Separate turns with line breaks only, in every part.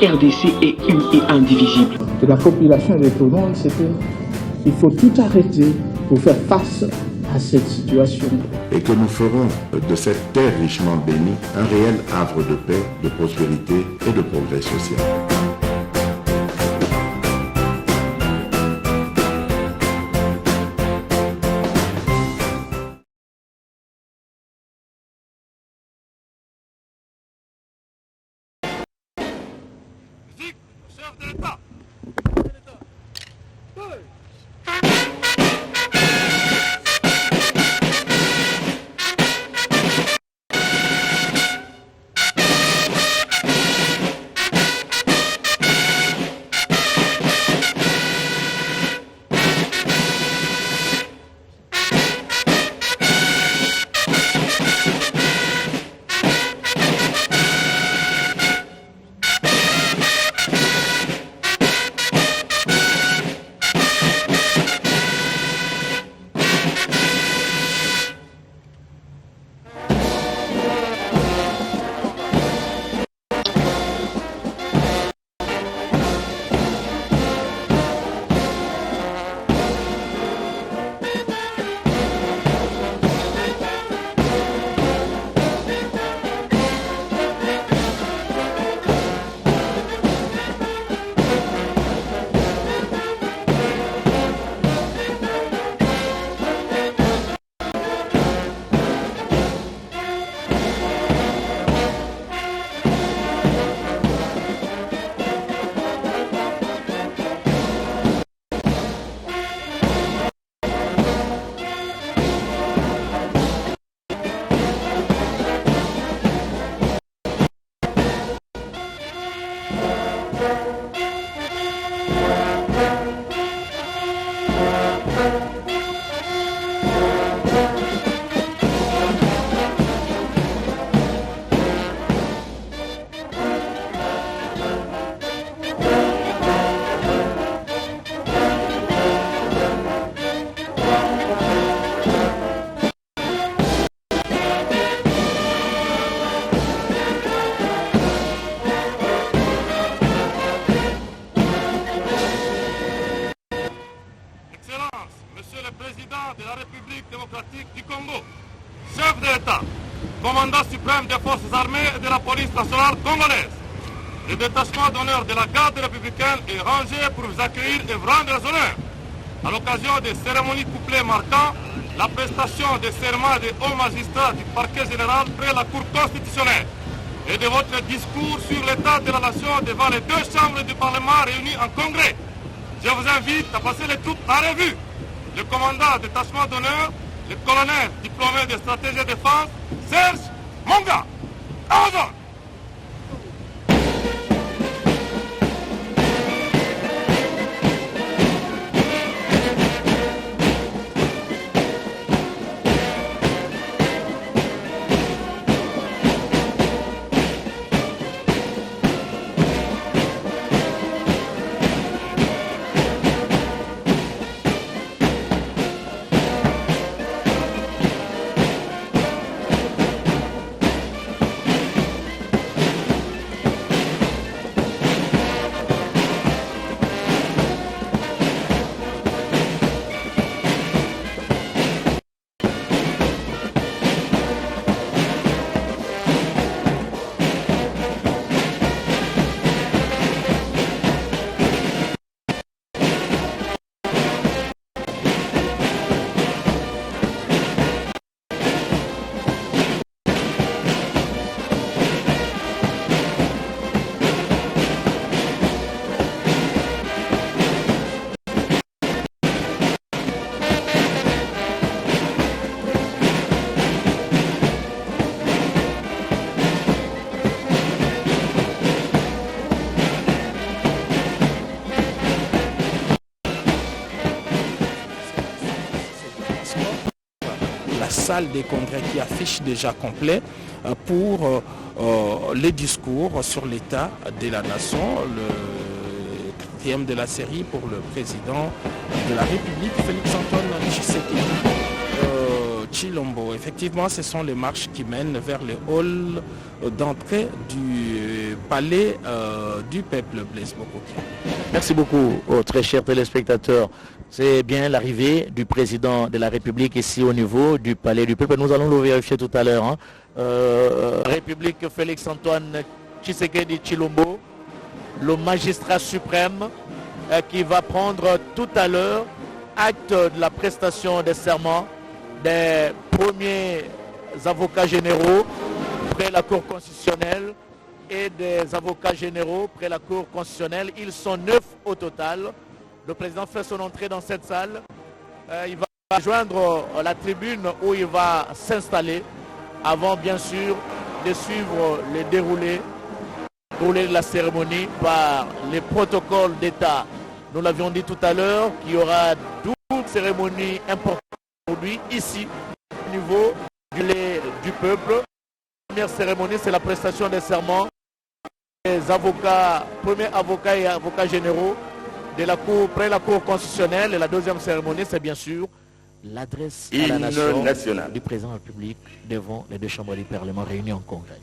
RDC est une et indivisible.
De la population et de tout le monde, c'est qu'il faut tout arrêter pour faire face à cette situation.
Et que nous ferons de cette terre richement bénie un réel havre de paix, de prospérité et de progrès social.
Chef de l'État. Monsieur le Président de la République démocratique du Congo, chef de l'État, commandant suprême des forces armées et de la police nationale congolaise, le détachement d'honneur de la garde républicaine est rangé pour vous accueillir et vous rendre les honneurs. À l'occasion des cérémonies couplées marquant la prestation des serments des hauts magistrats du parquet général près la Cour constitutionnelle et de votre discours sur l'état de la nation devant les deux chambres du Parlement réunies en congrès. Je vous invite à passer les troupes en revue. Le commandant détachement d'honneur, le colonel diplômé de stratégie et défense, Serge Monga. Amazon.
Salle des congrès qui affiche déjà complet pour les discours sur l'état de la nation, le quatrième de la série pour le président de la République, Félix Antoine Tshisekedi. Chilombo. Effectivement, ce sont les marches qui mènent vers le hall d'entrée du palais du peuple. Blaise Bokoko.
Merci beaucoup, très chers téléspectateurs. C'est bien l'arrivée du président de la République ici au niveau du palais du peuple. Nous allons le vérifier tout à l'heure. Hein. République Félix-Antoine Tshisekedi Chilombo, le magistrat suprême qui va prendre tout à l'heure acte de la prestation des serments des premiers avocats généraux près la Cour constitutionnelle et des avocats généraux près la Cour constitutionnelle. Ils sont 9 au total. Le président fait son entrée dans cette salle. Il va rejoindre la tribune où il va s'installer avant bien sûr de suivre le déroulé de la cérémonie par les protocoles d'État. Nous l'avions dit tout à l'heure qu'il y aura 12 cérémonies importantes aujourd'hui ici au niveau du peuple. La première cérémonie, c'est la prestation des serments des avocats, premiers avocats et avocats généraux de la cour, près la Cour constitutionnelle. Et la deuxième cérémonie, c'est bien sûr l'adresse à la nation du président de la République devant les deux chambres du Parlement réunies en congrès.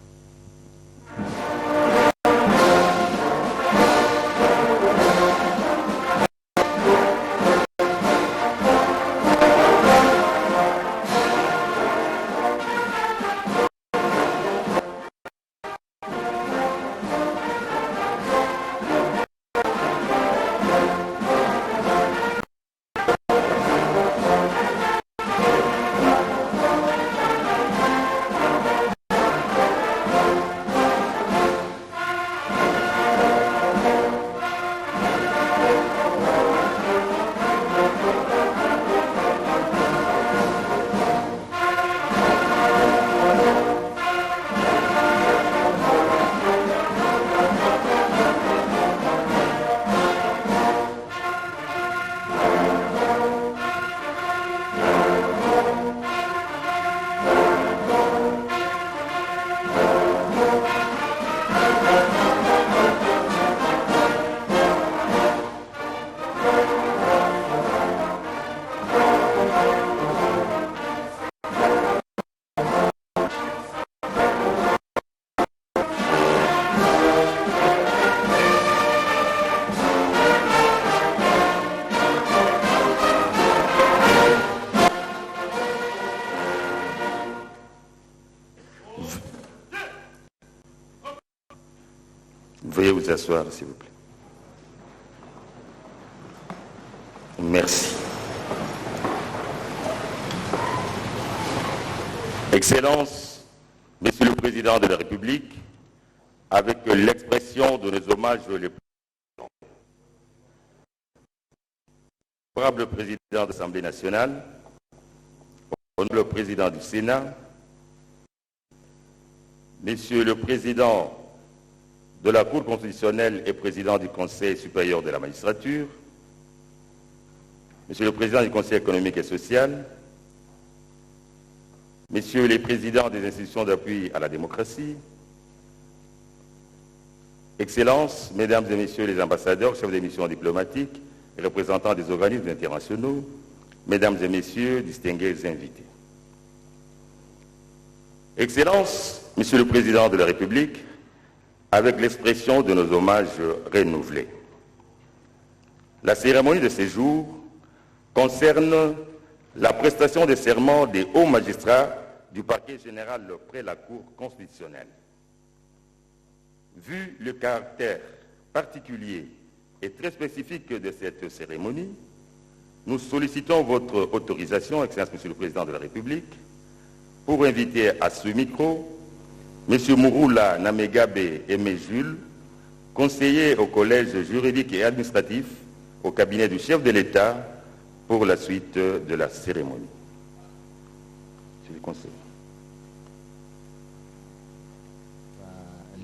Veuillez vous asseoir, s'il vous plaît. Merci. Excellence, Monsieur le Président de la République, avec l'expression de nos hommages les plus honorable Président de l'Assemblée nationale, honorable Président du Sénat, Monsieur le Président de la Cour constitutionnelle et Président du Conseil supérieur de la magistrature, Monsieur le Président du Conseil économique et social, Messieurs les Présidents des institutions d'appui à la démocratie, Excellences, Mesdames et Messieurs les ambassadeurs, chefs des missions diplomatiques et représentants des organismes internationaux, Mesdames et Messieurs, distingués invités. Excellences, Monsieur le Président de la République, avec l'expression de nos hommages renouvelés. La cérémonie de ce jour concerne la prestation des serments des hauts magistrats du parquet général près la Cour constitutionnelle. Vu le caractère particulier et très spécifique de cette cérémonie, nous sollicitons votre autorisation, Excellence Monsieur le Président de la République, pour inviter à ce micro M. Mouroula Namegabe Aimé Jules, conseiller au collège juridique et administratif au cabinet du chef de l'État pour la suite de la cérémonie. Monsieur le conseiller.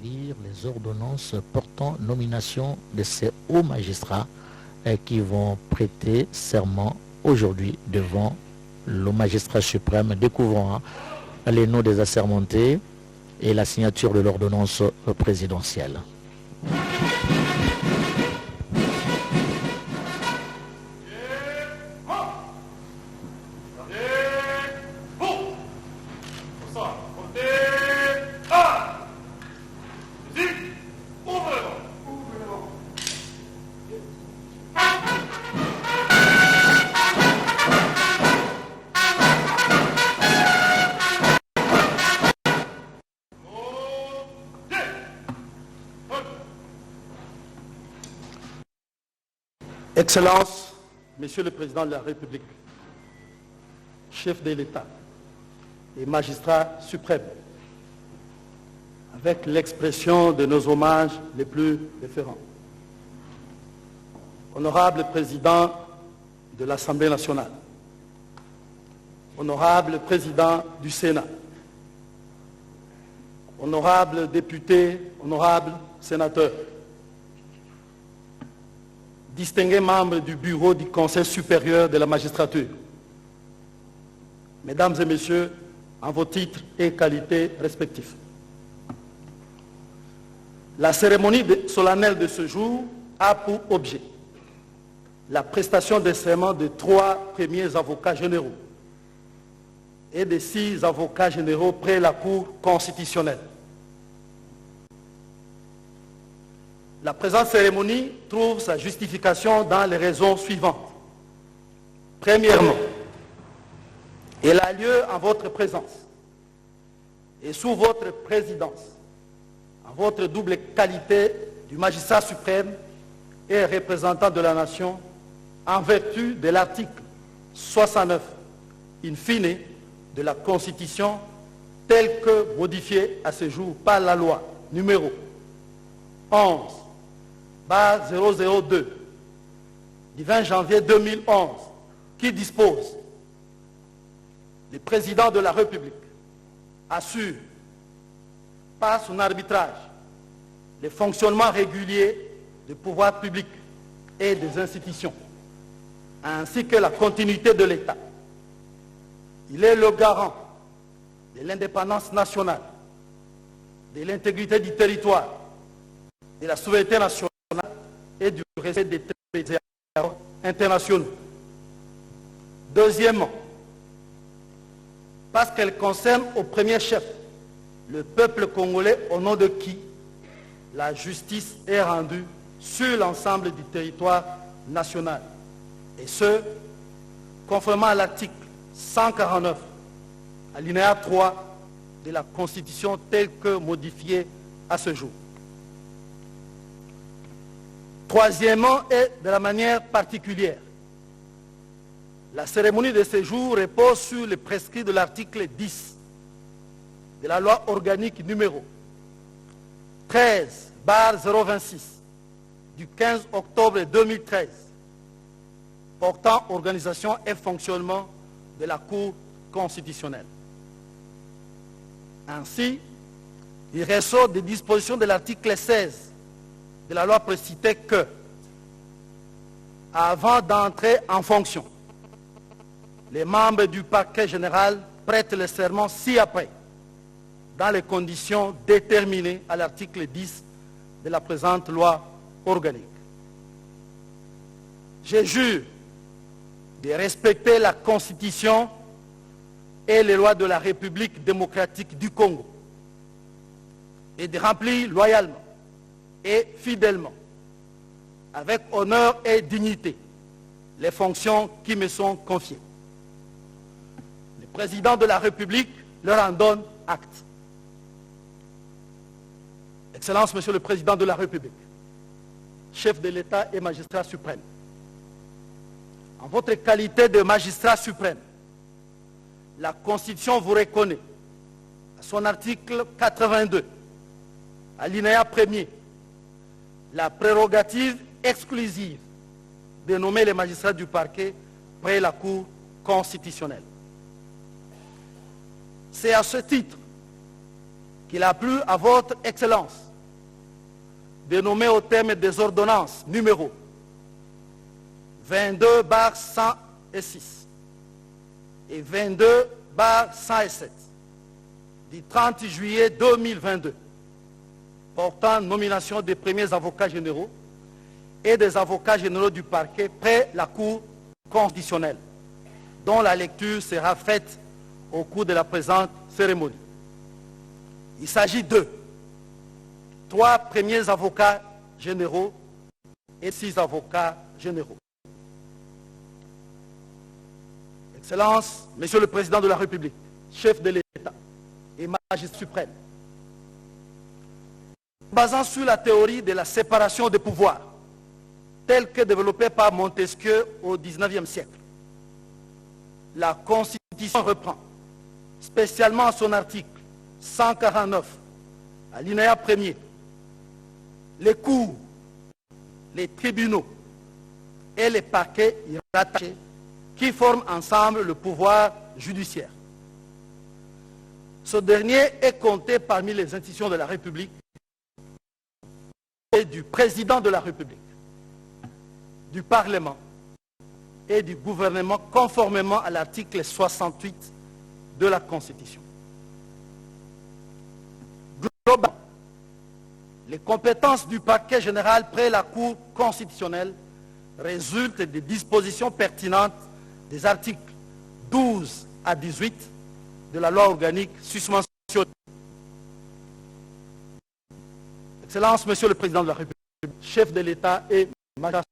Lire les ordonnances portant nomination de ces hauts magistrats qui vont prêter serment aujourd'hui devant le magistrat suprême, découvrant les noms des assermentés et la signature de l'ordonnance présidentielle.
Excellences, Monsieur le Président de la République, chef de l'État et magistrat suprême, avec l'expression de nos hommages les plus déférents. Honorable Président de l'Assemblée nationale, Honorable Président du Sénat, honorables députés, honorables sénateurs, distingués membres du bureau du Conseil supérieur de la magistrature, Mesdames et Messieurs, en vos titres et qualités respectifs. La cérémonie solennelle de ce jour a pour objet la prestation de serment de 3 premiers avocats généraux et de 6 avocats généraux près la Cour constitutionnelle. La présente cérémonie trouve sa justification dans les raisons suivantes. Premièrement, elle a lieu en votre présence et sous votre présidence, en votre double qualité du magistrat suprême et représentant de la nation, en vertu de l'article 69, in fine, de la Constitution, tel que modifié à ce jour par la loi numéro 11/002 du 20 janvier 2011, qui dispose: le président de la République assure par son arbitrage le fonctionnement régulier des pouvoirs publics et des institutions, ainsi que la continuité de l'État. Il est le garant de l'indépendance nationale, de l'intégrité du territoire, de la souveraineté nationale et du respect des traités internationaux. Deuxièmement, parce qu'elle concerne au premier chef le peuple congolais au nom de qui la justice est rendue sur l'ensemble du territoire national. Et ce, conformément à l'article 149, alinéa 3 de la Constitution telle que modifiée à ce jour. Troisièmement, et de la manière particulière, la cérémonie de ce jour repose sur les prescrits de l'article 10 de la loi organique numéro 13/026 du 15 octobre 2013 portant organisation et fonctionnement de la Cour constitutionnelle. Ainsi, il ressort des dispositions de l'article 16 de la loi précitée que, avant d'entrer en fonction, les membres du parquet général prêtent le serment ci-après, dans les conditions déterminées à l'article 10 de la présente loi organique. Je jure de respecter la Constitution et les lois de la République démocratique du Congo et de remplir loyalement et fidèlement, avec honneur et dignité, les fonctions qui me sont confiées. Le président de la République leur en donne acte. Excellence, Monsieur le Président de la République, chef de l'État et magistrat suprême, en votre qualité de magistrat suprême, la Constitution vous reconnaît, à son article 82, alinéa 1er, la prérogative exclusive de nommer les magistrats du parquet près la Cour constitutionnelle. C'est à ce titre qu'il a plu à votre Excellence de nommer au terme des ordonnances numéro 22/106 et 22/107 du 30 juillet 2022 portant nomination des premiers avocats généraux et des avocats généraux du parquet près la Cour constitutionnelle, dont la lecture sera faite au cours de la présente cérémonie. Il s'agit de 3 premiers avocats généraux et 6 avocats généraux. Excellence, Monsieur le Président de la République, chef de l'État et magistrat suprême, basant sur la théorie de la séparation des pouvoirs tel que développé par Montesquieu au XIXe siècle. La Constitution reprend, spécialement son article 149, alinéa 1er, les cours, les tribunaux et les parquets y rattachés qui forment ensemble le pouvoir judiciaire. Ce dernier est compté parmi les institutions de la République et du président de la République, du Parlement et du gouvernement conformément à l'article 68 de la Constitution. Globalement, les compétences du parquet général près la Cour constitutionnelle résultent des dispositions pertinentes des articles 12 à 18 de la loi organique susmentionnée. Excellence, Monsieur le Président de la République, chef de l'État et magistrat,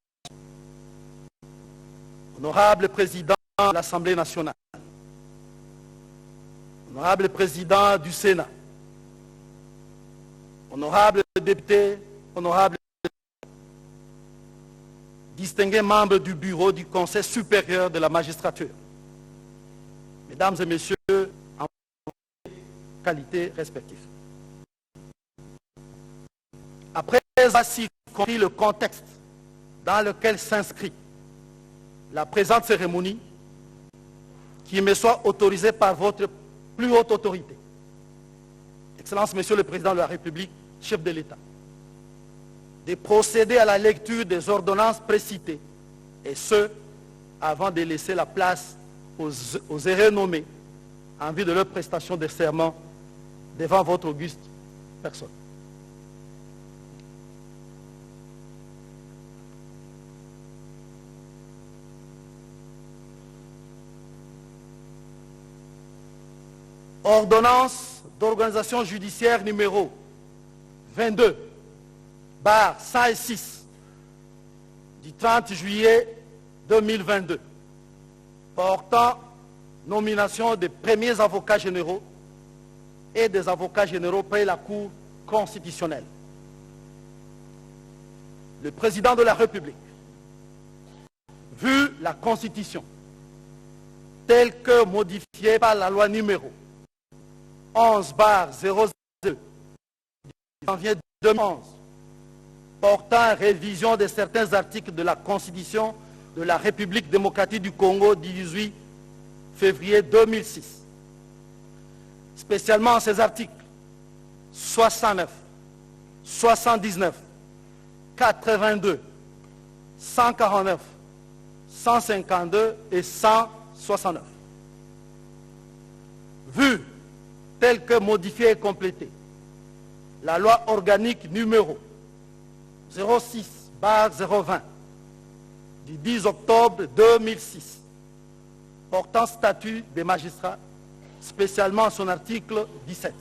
honorable Président de l'Assemblée nationale, honorable Président du Sénat, honorable député, honorable distingués membres du bureau du Conseil supérieur de la magistrature, mesdames et messieurs, en qualité respective. Après avoir compris le contexte dans lequel s'inscrit la présente cérémonie, qui me soit autorisée par votre plus haute autorité, Excellence, Monsieur le Président de la République, chef de l'État, de procéder à la lecture des ordonnances précitées, et ce, avant de laisser la place aux héreux nommés en vue de leur prestation de serment devant votre auguste personne. Ordonnance d'organisation judiciaire numéro 22/106 du 30 juillet 2022 portant nomination des premiers avocats généraux et des avocats généraux près la Cour constitutionnelle. Le Président de la République, vu la Constitution telle que modifiée par la loi numéro 11/002 du janvier 2011 portant révision de certains articles de la Constitution de la République démocratique du Congo du 18 février 2006. Spécialement ces articles 69, 79, 82, 149, 152 et 169. Vu tel que modifié et complété, la loi organique numéro 06/020 du 10 octobre 2006 portant statut des magistrats, spécialement son article 17.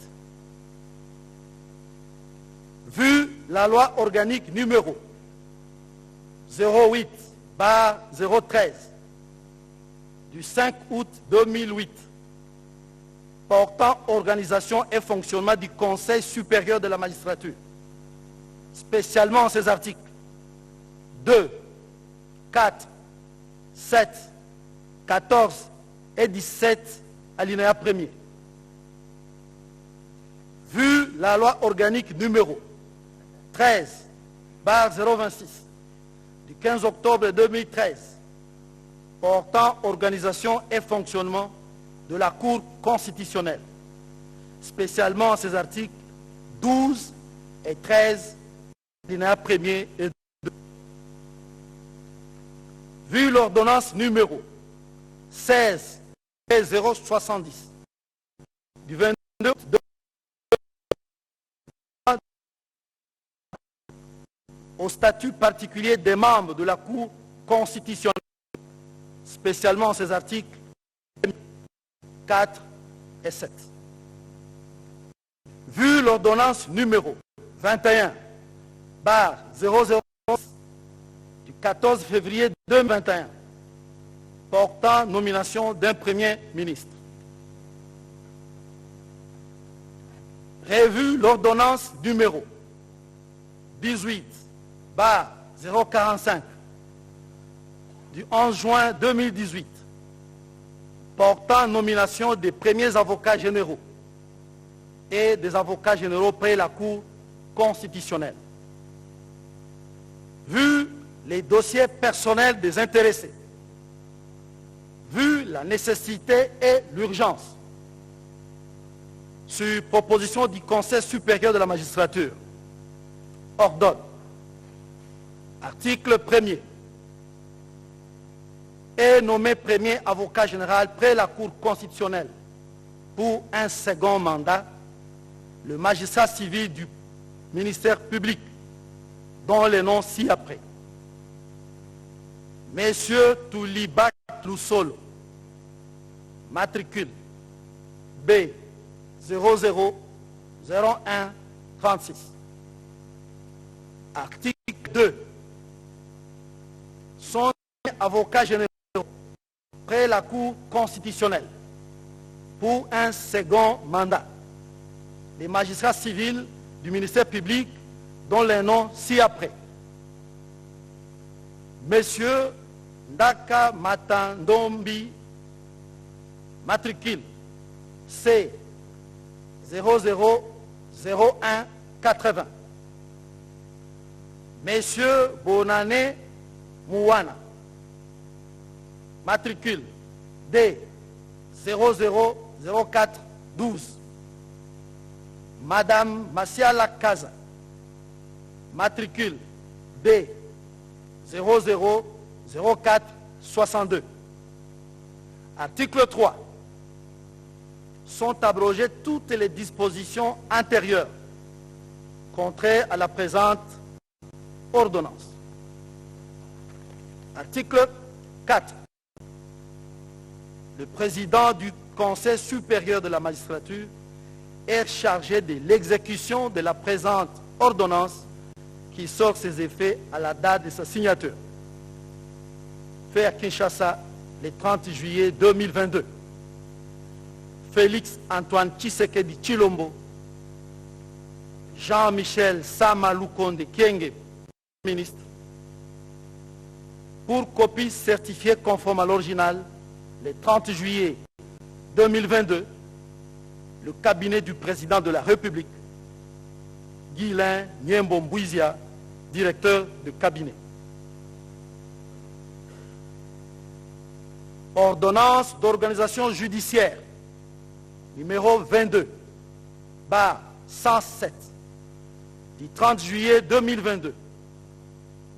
Vu la loi organique numéro 08/013 du 5 août 2008 portant organisation et fonctionnement du Conseil supérieur de la magistrature, spécialement ces articles 2, 4, 7, 14 et 17, alinéa 1er. Vu la loi organique numéro 13/026 du 15 octobre 2013 portant organisation et fonctionnement de la Cour constitutionnelle, spécialement ces articles 12 et 13, alinéa 1er et 2. Vu l'ordonnance numéro 16/070 du 22 août au statut particulier des membres de la Cour constitutionnelle, spécialement ces articles 4 et 7. Vu l'ordonnance numéro 21/001 du 14 février 2021 portant nomination d'un Premier ministre. Revu l'ordonnance numéro 18/045 du 11 juin 2018 portant nomination des premiers avocats généraux et des avocats généraux près la Cour constitutionnelle. Vu les dossiers personnels des intéressés, vu la nécessité et l'urgence, sur proposition du Conseil supérieur de la magistrature, ordonne, article 1er, est nommé premier avocat général près la Cour constitutionnelle pour un second mandat le magistrat civil du ministère public, dont les noms ci-après. Messieurs Touliba Lusolo, matricule B 000136. Article 2. Sont avocats généraux près la Cour constitutionnelle pour un second mandat les magistrats civils du ministère public dont les noms ci-après. Monsieur Ndaka Matandombi, matricule C 000180. Monsieur Bonane Mouana, matricule D 000412. Madame Masiala Kaza, matricule B 000462. Article 3. Sont abrogées toutes les dispositions antérieures contraires à la présente ordonnance. Article 4. Le président du Conseil supérieur de la magistrature est chargé de l'exécution de la présente ordonnance qui sort ses effets à la date de sa signature. Fait à Kinshasa le 30 juillet 2022. Félix Antoine Tshisekedi Tshilombo, Jean-Michel Samaloukonde Kyenge, ministre, pour copie certifiée conforme à l'original, le 30 juillet 2022, le cabinet du président de la République, Guilain Nyembo Mbouizia, directeur de cabinet. Ordonnance d'organisation judiciaire numéro 22, bar 107, du 30 juillet 2022,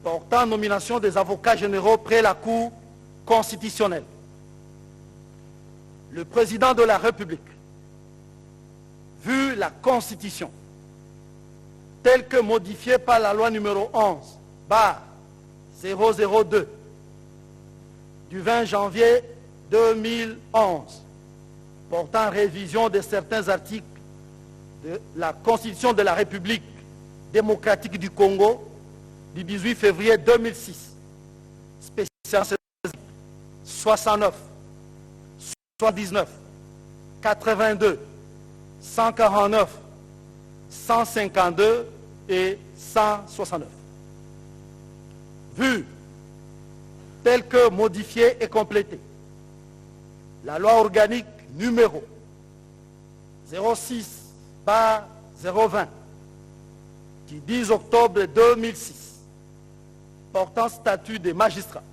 portant nomination des avocats généraux près la Cour constitutionnelle. Le président de la République, vu la Constitution, telle que modifiée par la loi numéro 11, bar 002, du 20 janvier 2011, portant révision de certains articles de la Constitution de la République démocratique du Congo du 18 février 2006, spécialement 69, 79, 82, 149, 152 et 169. Vu tel que modifié et complété, la loi organique numéro 06/020 du 10 octobre 2006 portant statut des magistrats,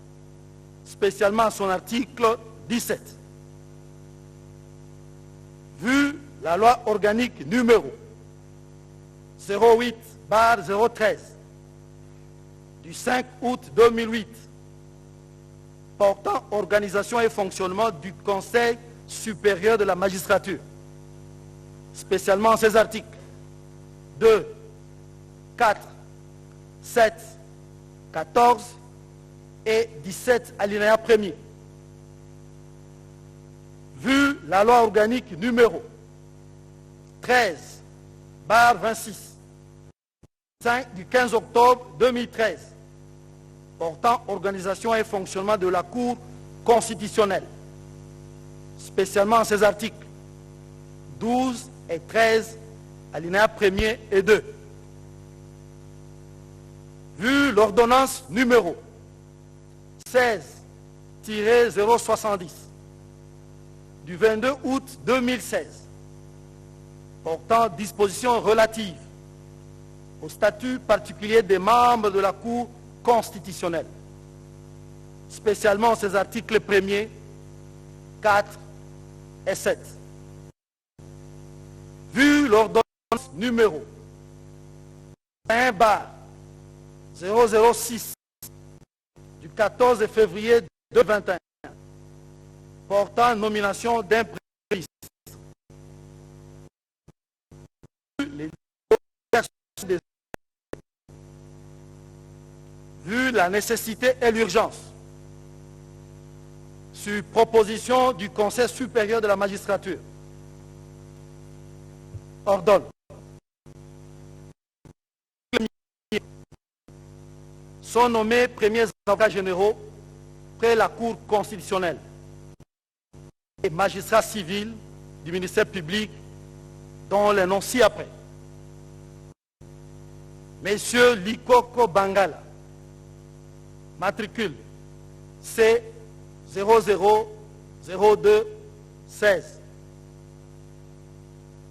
spécialement son article 17. Vu la loi organique numéro 08/013 du 5 août 2008 portant organisation et fonctionnement du Conseil supérieur de la magistrature, spécialement ces articles 2, 4, 7, 14 et 17 alinéa 1er. Vu la loi organique numéro 13/26 du 15 octobre 2013 portant organisation et fonctionnement de la Cour constitutionnelle, spécialement ces articles 12 et 13 alinéa 1er et 2. Vu l'ordonnance numéro 2016-070 du 22 août 2016 portant dispositions relatives au statut particulier des membres de la Cour constitutionnelle, spécialement ses articles 1er, 4 et 7. Vu l'ordonnance numéro 1/006 du 14 février 2021 portant nomination d'un premier ministre, vu la nécessité et l'urgence, sur proposition du Conseil supérieur de la magistrature, ordonne sont nommés premiers avocats généraux près la Cour constitutionnelle et magistrats civils du ministère public dont les noms ci-après. Messieurs Likoko Bangala, matricule C 000216.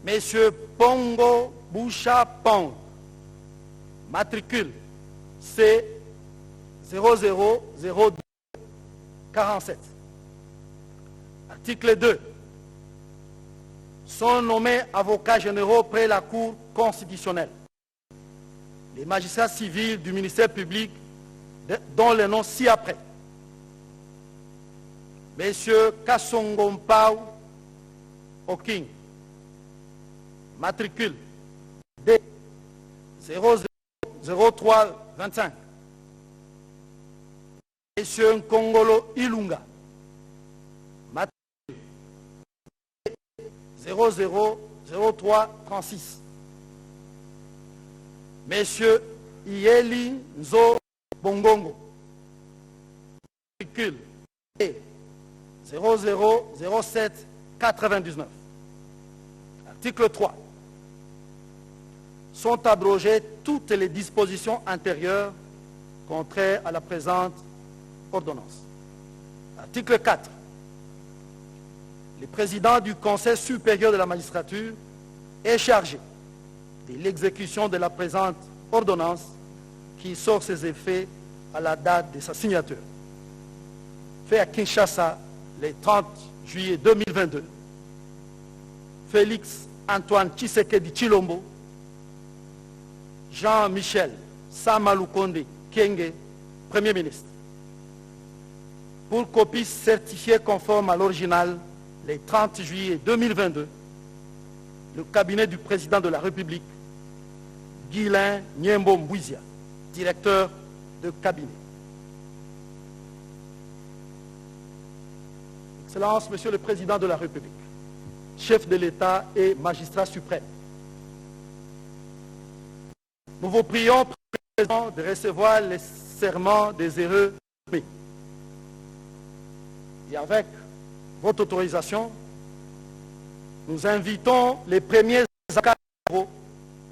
Messieurs Pongo Boucha Pong, matricule C 000247. Article 2. Sont nommés avocats généraux près la Cour constitutionnelle les magistrats civils du ministère public dont les noms ci-après. Messieurs Kassongompao Oking, matricule D 000325. Messieurs Nkongolo Ilunga, matricule D 000336. Messieurs Ieli Nzo Bongongo, matricule D 000799. Article 3. Sont abrogées toutes les dispositions antérieures contraires à la présente ordonnance. Article 4. Le président du Conseil supérieur de la magistrature est chargé de l'exécution de la présente ordonnance qui sort ses effets à la date de sa signature. Fait à Kinshasa le 30 juillet 2022, Félix Antoine Tshisekedi Tshilombo, Jean-Michel Samalukonde Kyenge, Premier ministre. Pour copie certifiée conforme à l'original le 30 juillet 2022, le cabinet du président de la République, Guilain Nyembo Mbouizia, directeur de cabinet. Excellences, Monsieur le Président de la République, chef de l'État et magistrat suprême, nous vous prions Président, de recevoir les serments des heureux. Et avec votre autorisation, nous invitons les premiers avocats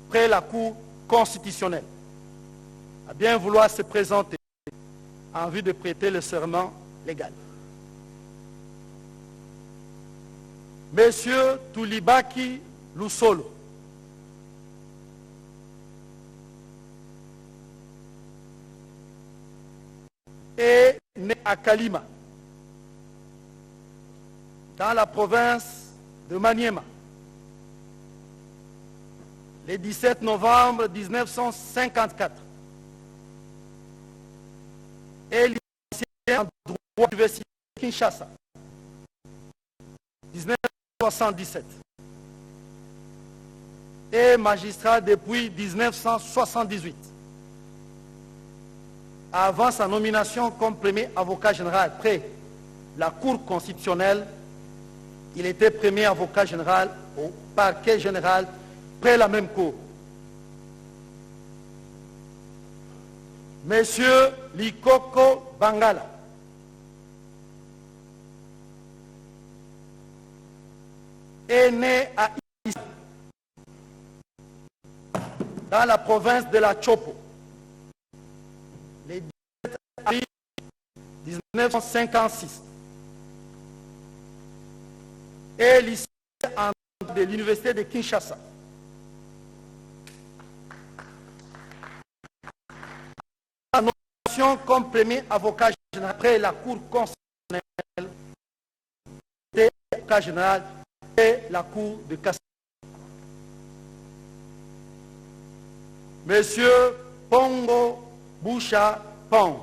près la Cour constitutionnelle à bien vouloir se présenter en vue de prêter le serment légal. Monsieur Toulibaki Lusolo, est né à Kalima, dans la province de Maniema, le 17 novembre 1954, et licencié en droit de l'Université de Kinshasa, 1977, et magistrat depuis 1978. Avant sa nomination comme premier avocat général près la Cour constitutionnelle, il était premier avocat général au parquet général près la même cour. Monsieur Likoko Bangala, est né à Issa, dans la province de la Chopo, le 17 avril 1956 et lycée en droit de l'Université de Kinshasa. La nomination comme premier avocat général après la Cour constitutionnelle était avocat général et la Cour de cassation. Monsieur Pongo Boucha Pong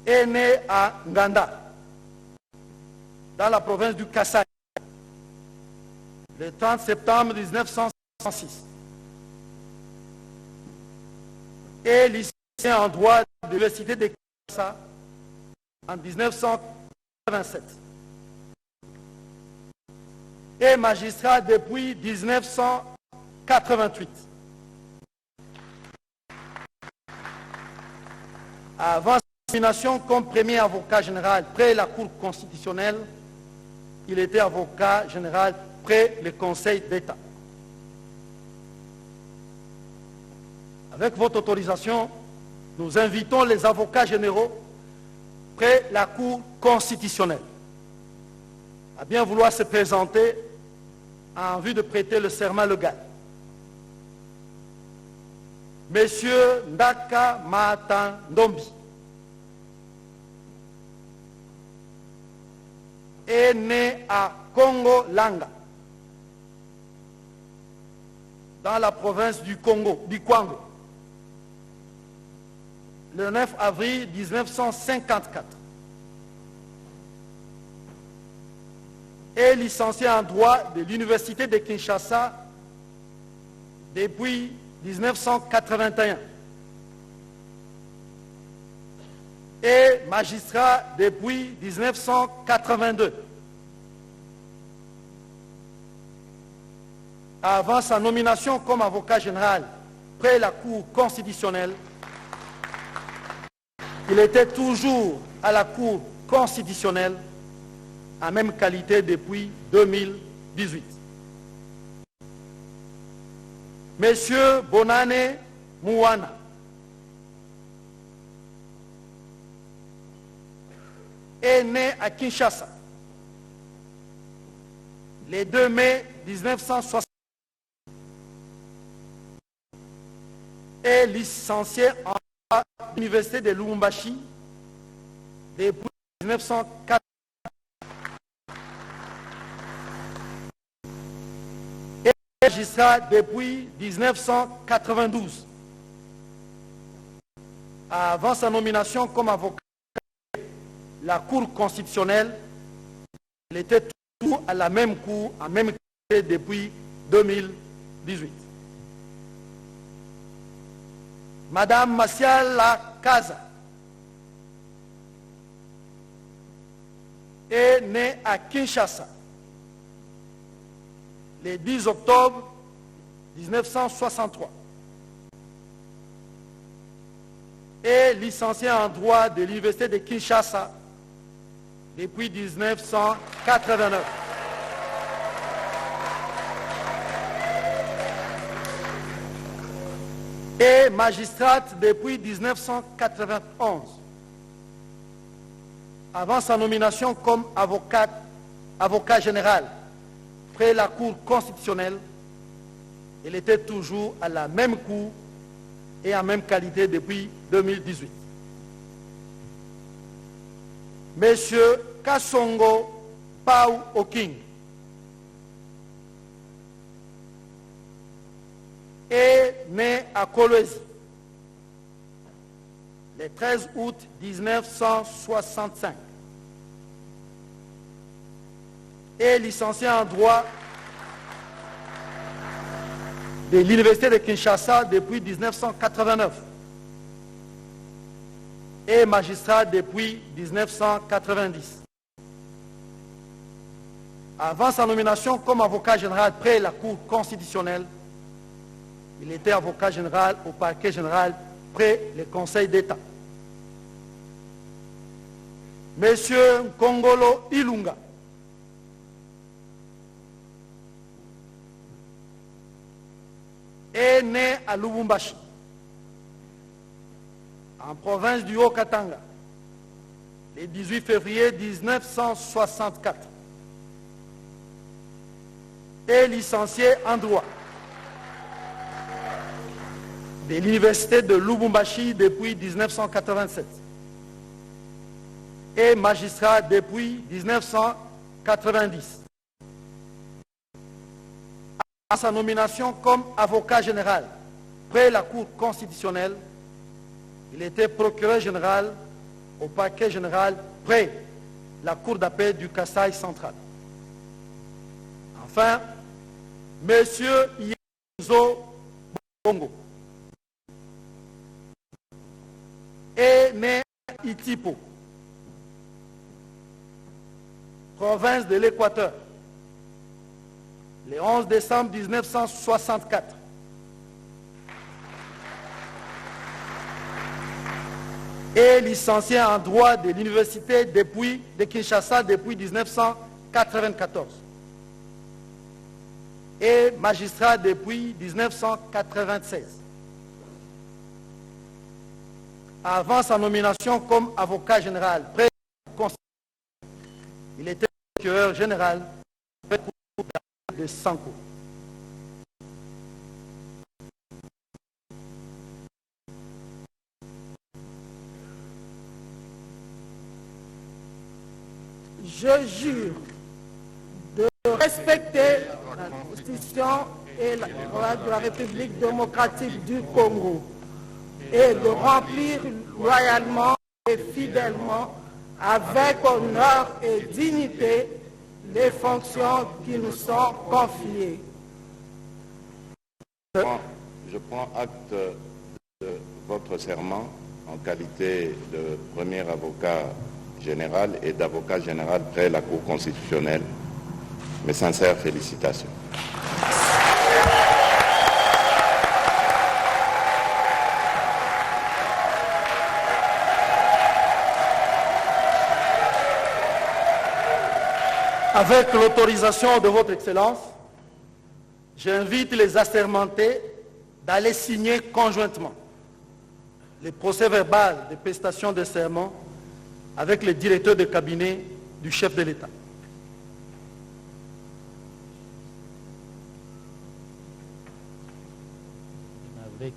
est né à Nganda, dans la province du Kasaï, le 30 septembre 1966. Et lycéen en droit de l'Université de Kinshasa en 1987. Et magistrat depuis 1988. Avant sa nomination comme premier avocat général près la Cour constitutionnelle, il était avocat général près le Conseil d'État. Avec votre autorisation, nous invitons les avocats généraux près la Cour constitutionnelle à bien vouloir se présenter en vue de prêter le serment légal. Monsieur Ndaka Mata Ndombi est né à Congo Langa, dans la province du Congo, du Kwango, le 9 avril 1954. Est licencié en droit de l'Université de Kinshasa depuis 1981 et magistrat depuis 1982. Avant sa nomination comme avocat général près la Cour constitutionnelle, il était toujours à la Cour constitutionnelle en même qualité depuis 2018. Monsieur Bonane Mouana est né à Kinshasa le 2 mai 1960 et licencié en droit de l'Université de Lubumbashi depuis 1980. Magistrat depuis 1992. Avant sa nomination comme avocat de la Cour constitutionnelle, il était toujours à la même Cour, en même qualité depuis 2018. Madame Masiala Kaza est née à Kinshasa le 10 octobre 1963 et licencié en droit de l'Université de Kinshasa depuis 1989. Et magistrate depuis 1991. Avant sa nomination comme avocat général près la Cour constitutionnelle, il était toujours à la même Cour et en même qualité depuis 2018. Monsieur Kassongo Pau Oking est né à Kolwezi le 13 août 1965 et licencié en droit de l'Université de Kinshasa depuis 1989 et magistrat depuis 1990. Avant sa nomination comme avocat général près la Cour constitutionnelle, il était avocat général au parquet général près le Conseil d'État. Monsieur Nkongolo Ilunga est né à Lubumbashi en province du Haut-Katanga, le 18 février 1964, et licencié en droit de l'université de Lubumbashi depuis 1987 et magistrat depuis 1990. À sa nomination comme avocat général près la Cour constitutionnelle, il était procureur général au parquet général près la Cour d'appel du Kasaï central. Enfin, M. Yenzo Bongo est né à Itipo, province de l'Équateur, le 11 décembre 1964. Et licencié en droit de l'université de Kinshasa depuis 1994. Et magistrat depuis 1996. Avant sa nomination comme avocat général près il était procureur général de Sanko.
Je jure de respecter la Constitution et la loi de la République démocratique du Congo et de remplir loyalement et fidèlement, avec honneur et dignité, les fonctions qui nous sont confiées.
Je prends acte de votre serment en qualité de premier avocat général et d'avocat général près la Cour constitutionnelle. Mes sincères félicitations.
Avec l'autorisation de votre Excellence, j'invite les assermentés d'aller signer conjointement le procès-verbal de prestation de serment avec le directeur de cabinet du chef de l'État.
Avec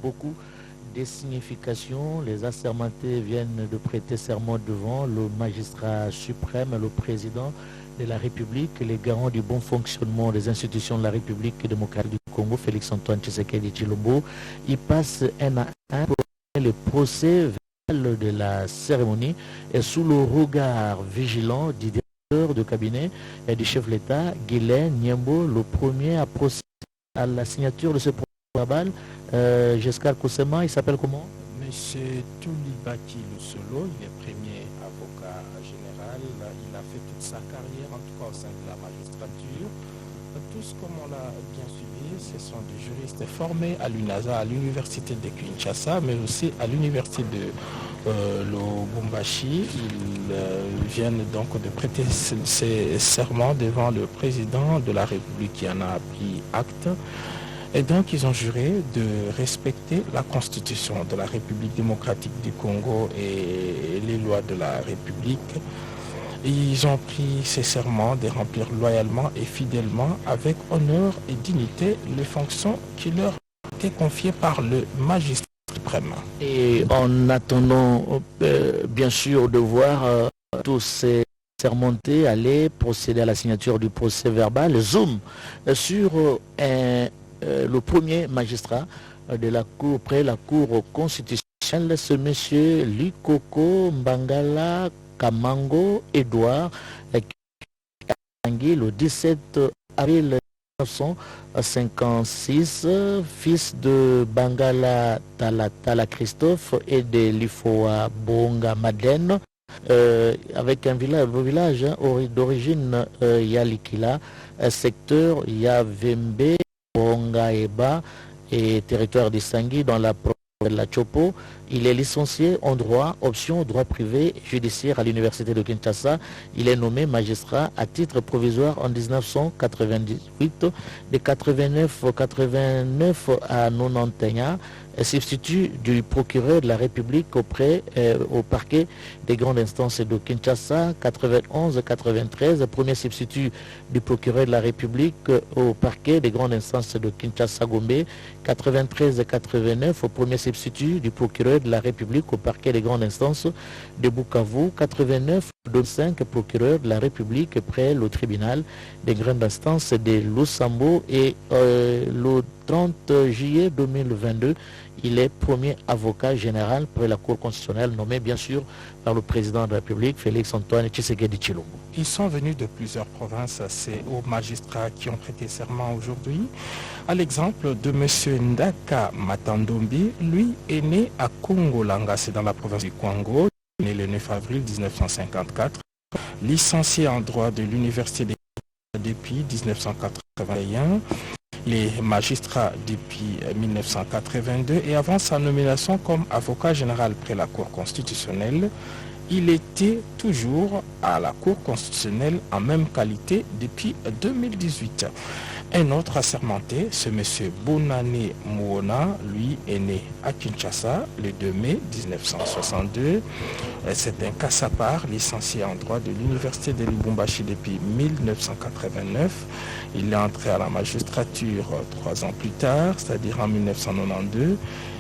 beaucoup de significations, les assermentés viennent de prêter serment devant le magistrat suprême, le président de la République, les garants du bon fonctionnement des institutions de la République démocratique du Congo, Félix-Antoine Tshisekedi Tshilombo. Il passe un à un pour le procès de la cérémonie et sous le regard vigilant du directeur de cabinet et du chef de l'État, Guilain Niembo, le premier à procéder à la signature de ce procès verbal. Giscard Koussema, il s'appelle comment?
Monsieur Toulibaki Lusolo, il est premier avocat général. Il a fait toute sa carrière, en tout cas au sein de la magistrature. Tous, comme on l'a bien suivi, ce sont des juristes formés à l'UNASA, à l'université de Kinshasa, mais aussi à l'université de Lubumbashi. Ils viennent donc de prêter ces serments devant le président de la République qui en a pris acte. Et donc, ils ont juré de respecter la Constitution de la République démocratique du Congo et les lois de la République. Ils ont pris ces serments de remplir loyalement et fidèlement, avec honneur et dignité, les fonctions qui leur étaient confiées par le magistrat suprême.
Et en attendant, bien sûr, de voir tous ces sermentés aller procéder à la signature du procès verbal, zoom sur le premier magistrat de la Cour, près la Cour constitutionnelle, ce monsieur Likoko Mbangala Kamango Edouard, le 17 avril 1956, fils de Bangala Tala Christophe et de Lifoa Bonga Madeleine, avec un village d'origine Yalikila, secteur Yavembe, Bonga Eba et territoire d'Isangui dans la province de la Chopo. Il est licencié en droit, option droit privé judiciaire à l'université de Kinshasa. Il est nommé magistrat à titre provisoire en 1998, de 89 à 91, substitut du procureur de la République au parquet des grandes instances de Kinshasa, 91-93, premier substitut du procureur de la République au parquet des grandes instances de Kinshasa-Gombe, 93-89, premier substitut du procureur de la République au parquet des grandes instances de Bukavu, 89-25, procureur de la République près le tribunal des grandes instances de Lusambo et le 30 juillet 2022, il est premier avocat général près la Cour constitutionnelle, nommé bien sûr par le président de la République, Félix-Antoine Tshisekedi Tshilombo.
Ils sont venus de plusieurs provinces, c'est aux magistrats qui ont prêté serment aujourd'hui. À l'exemple de M. Ndaka Matandombi, lui est né à Kongolanga, c'est dans la province du Kwango, né le 9 avril 1954, licencié en droit de l'université depuis 1981. Il est magistrat depuis 1982 et avant sa nomination comme avocat général près la Cour constitutionnelle, il était toujours à la Cour constitutionnelle en même qualité depuis 2018. Un autre assermenté, c'est M. Bonane Mouona, lui est né à Kinshasa le 2 mai 1962. C'est un cas à part, licencié en droit de l'université de Lubumbashi depuis 1989. Il est entré à la magistrature 3 ans plus tard, c'est-à-dire en 1992.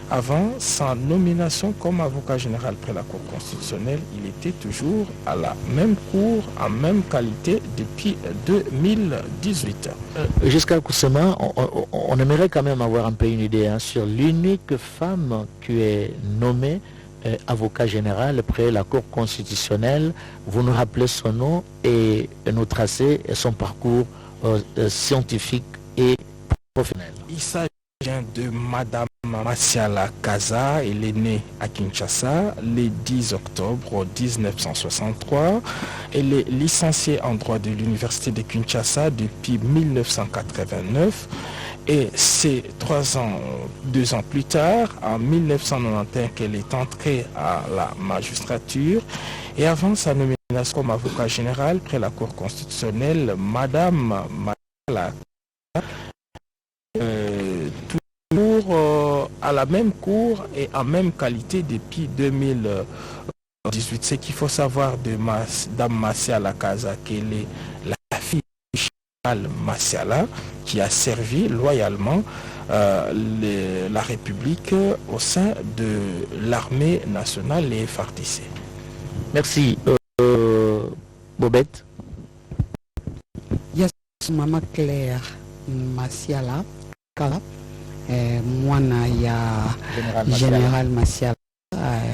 Avant sa nomination comme avocat général près la Cour constitutionnelle, il était toujours à la même cour, en même qualité depuis 2018.
Jusqu'à Koussema, on aimerait quand même avoir un peu une idée sur l'unique femme qui est nommée avocat général près la Cour constitutionnelle. Vous nous rappelez son nom et nous tracer son parcours scientifique et professionnel.
Il s'agit de Madame Masiala Kaza. Elle est née à Kinshasa le 10 octobre 1963. Elle est licenciée en droit de l'université de Kinshasa depuis 1989. Et c'est 2 ans plus tard, en 1991, qu'elle est entrée à la magistrature. Et avant sa nomination comme avocat général près la Cour constitutionnelle, Madame Masiala toujours à la même cour et en même qualité depuis 2018. Ce qu'il faut savoir de Madame Masiala Kaza, qu'elle est la fille du général Masiala qui a servi loyalement la République au sein de l'armée nationale et FARDC.
Merci. Bobette.
Yes, Maman Claire Masiala Kaza. Mwana ya Général Masiala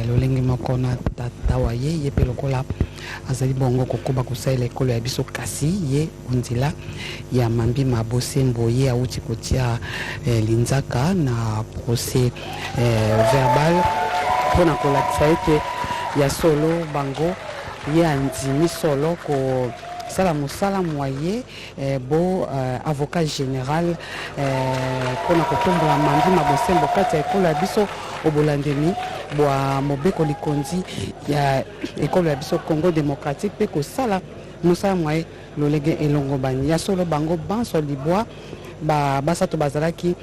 lolengi moko na tata wa ye pe lokola azali bongo kokoba kosalela ekolo ya biso kasi ye ondila ya Mambi Mabosembo ye auti kotia linzaka na procès verbal mpona kolakisa ete ya solo bango ye andimi solo ko sala mosala moye avocat général pona kotombola Mambi Mabosembo kati ya ekolo ya biso obolandeli bwa mobeko likonzi ya ekolo ya biso Congo démocratique pe kosala mosala moye lolenge elongo bani ya solo bango banso libwa basato bazalaki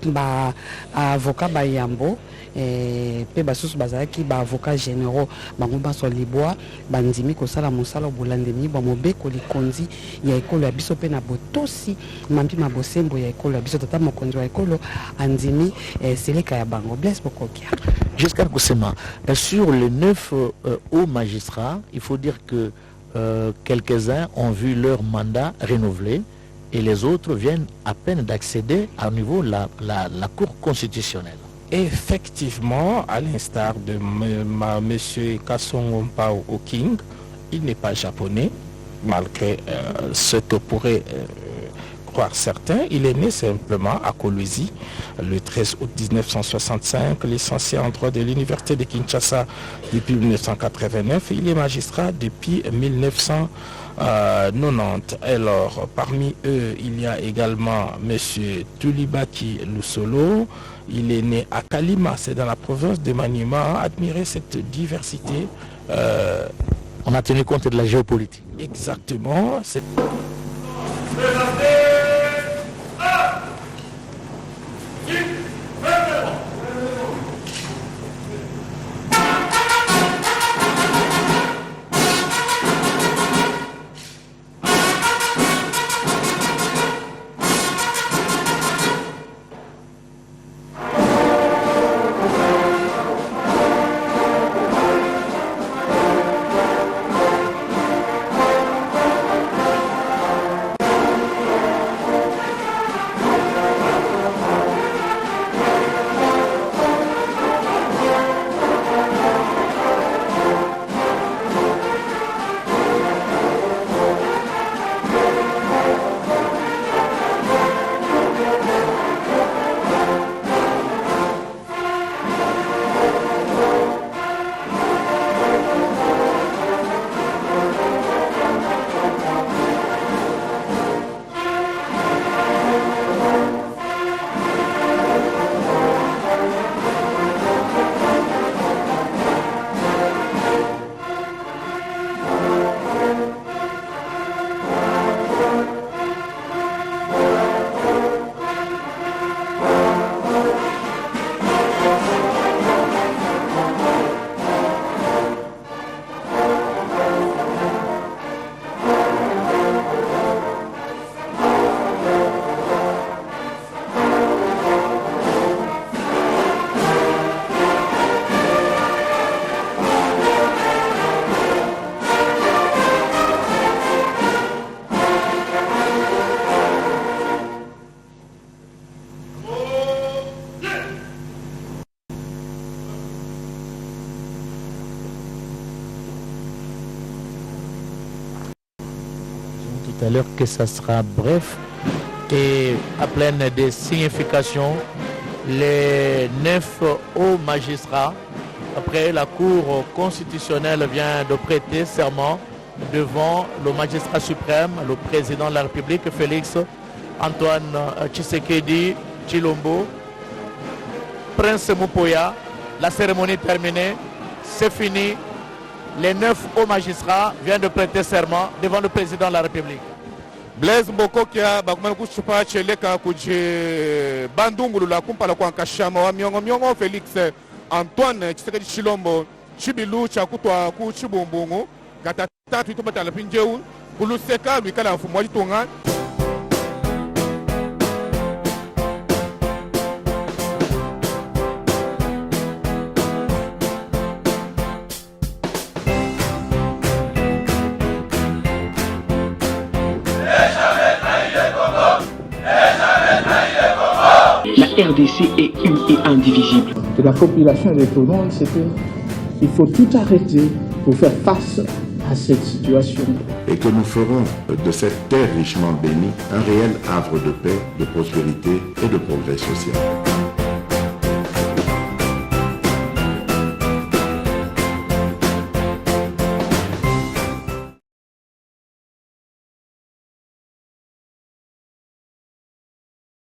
ba avocat bayambo pe basusu bazalaki ba avocat généraux bango banso libwa bandimi kosala mosala obolandeli bwa mobeko likonzi ya ekolo ya biso pe na botosi Mambi Mabosembo ya ekolo ya biso tata mokonzi wa ekolo andimi seleka ya bango Blaise Bokokia.
Jusqu'à Koussema, sur les 9 hauts magistrats, il faut dire que quelques-uns ont vu leur mandat renouvelé et les autres viennent à peine d'accéder à niveau la Cour constitutionnelle.
Effectivement, à l'instar de M. Kasongo Mpao Oking, il n'est pas japonais, malgré ce que pourrait croire certains, il est né simplement à Kolwezi le 13 août 1965, licencié en droit de l'université de Kinshasa depuis 1989. Il est magistrat depuis 1990. Alors, parmi eux, il y a également M. Tulibaki Lusolo. Il est né à Kalima, c'est dans la province de Maniema. Admirer cette diversité.
On a tenu compte de la géopolitique.
Exactement.
Tout à l'heure que ça sera bref et à pleine de significations. Les 9 hauts magistrats, après la Cour constitutionnelle vient de prêter serment devant le magistrat suprême, le président de la République, Félix Antoine Tshisekedi Tshilombo. Prince Mupoya, la cérémonie terminée, c'est fini. Les 9 hauts magistrats viennent de prêter serment devant le président de la République.
Blaise Mbokokia bakumana kuchupa cheleka kuje bandungulu la kumpala kwa nkashama wa miongo Félix Antoine Tshisekedi Tshilombo chibilu cha kutwa ku chibumbungu gatatatu itomata la pinjeu kuluseka mikala mfumo wa litunga.
La RDC est une et indivisible.
De la population et de tout le monde, c'est qu'il faut tout arrêter pour faire face à cette situation.
Et que nous ferons de cette terre richement bénie un réel havre de paix, de prospérité et de progrès social.